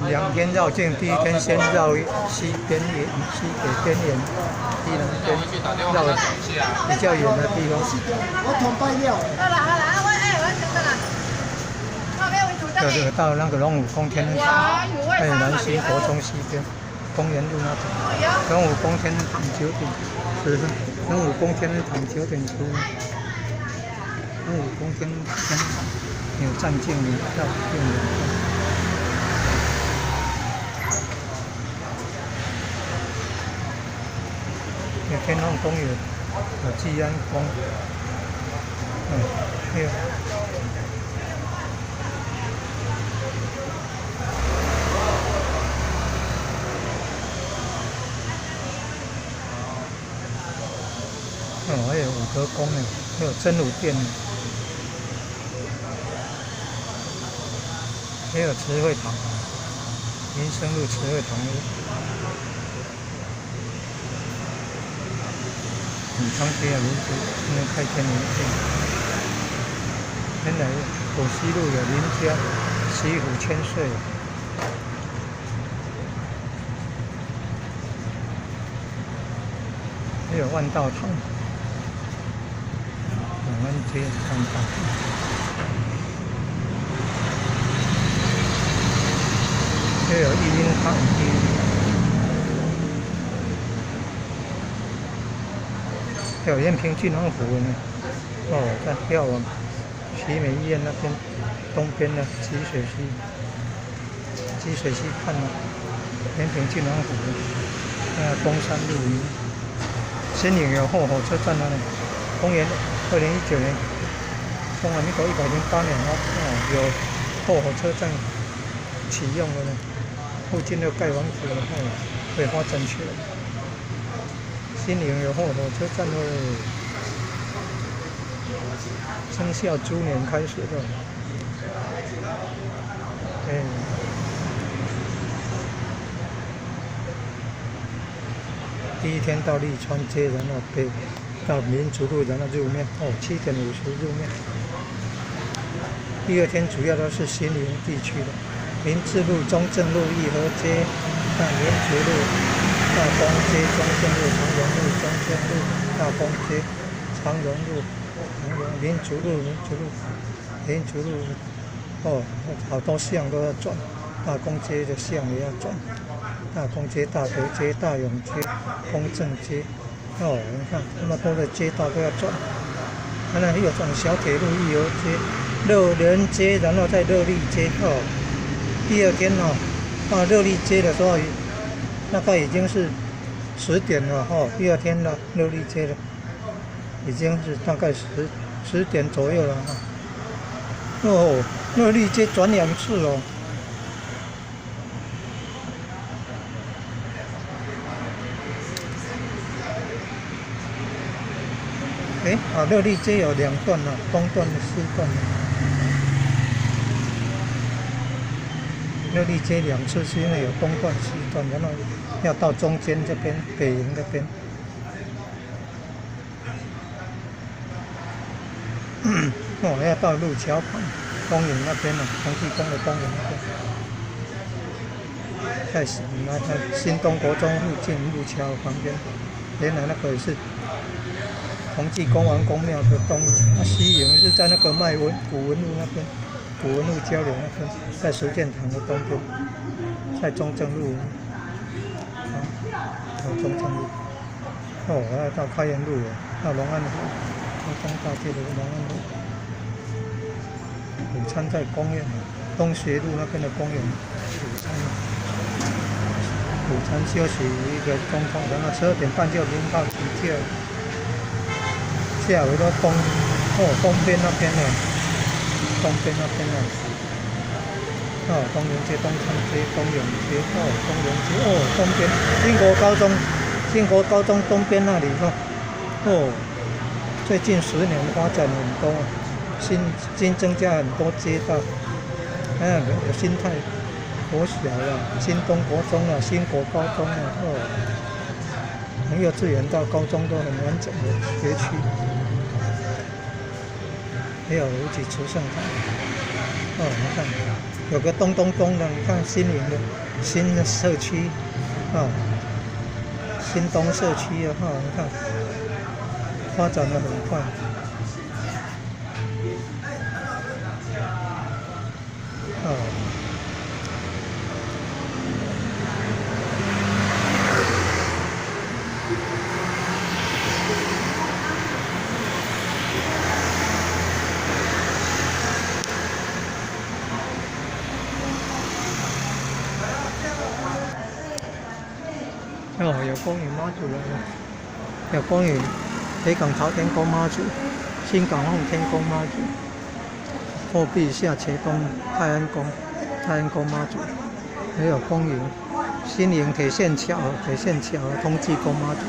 两边绕境，第一天先绕西边沿、西北边沿，西南边绕比较远的地方。我通拜了。就是到那个龙武宫天人堂，还有南溪国中西边，公园路那边。龙武宫天人堂9:10分，龙武宫天人堂9:15分。龙武宫天人堂有站境门票，用2份。有天后宫有济安宫，还有。还有武德宫呢，还有真武殿呢，还有慈惠堂，民生路慈惠堂永昌街啊，现在开天民店。原来古西路有林家西湖千岁，还有万道堂。永安街万道堂，还有育婴堂，还有延平郡王府呢。在要往奇美医院那边东边的积水溪看了延平郡王府，东山路新营有后火车站那里，公园。2019年，中华民国108年有后火车站启用了呢，附近又盖房子了，会发展起来。新营有后火车站了，生肖猪年开始的，第一天到利川街，然后到民族路，然后入面7:50入面。第二天主要都是新营地区的，民治路、中正路、义和街、民族路、大丰街、中正路、长荣路、中正路、大丰街、长荣路、民族路，好多巷都要转，大公街的巷也要转，大公街、大德街、大勇街、公正街。你看那么多的街道都要转，还有转小铁路义和街、乐仁街，然后再乐利街。第二天到乐利街的时候，大概已经是10点了第二天了，乐利街了，已经是大概10点左右了乐利街转2次哦。乐利街有2段了，东段的西段的。乐利街2次是因为有东段、西段，然后要到中间这边北营那边。要到路桥旁公园那边了，同济宫的公园那边，在新东国中附近路桥旁边，原来那个也是。同济公王公庙的东西营是在那个古文路那边，古文路交流那边，在实践堂的东边，在中正路，中正路，我要到开元路了，到龙安路，东大街的龙安路，午餐在公园，东学路那边的公园，午餐休息1个钟头，然后12点半就领到集结。下午到东边那边了，东园街、东昌街、东永街，东园街东边兴国高中东边那里最近10年发展很多，新增加很多街道，有新泰国小了，新东国中了，新国高中了从幼稚园到高中都很完整的学区。还有五级慈圣堂，你看有个咚咚咚的，你看新营的新的社区啊，新东社区啊，你看发展的很快。啊，哦，有公园妈祖来了，有公园北港朝天宫妈祖、新港奉天宫妈祖、货币下茄东泰安宫妈祖，还有公园新营铁线桥通济宫妈祖。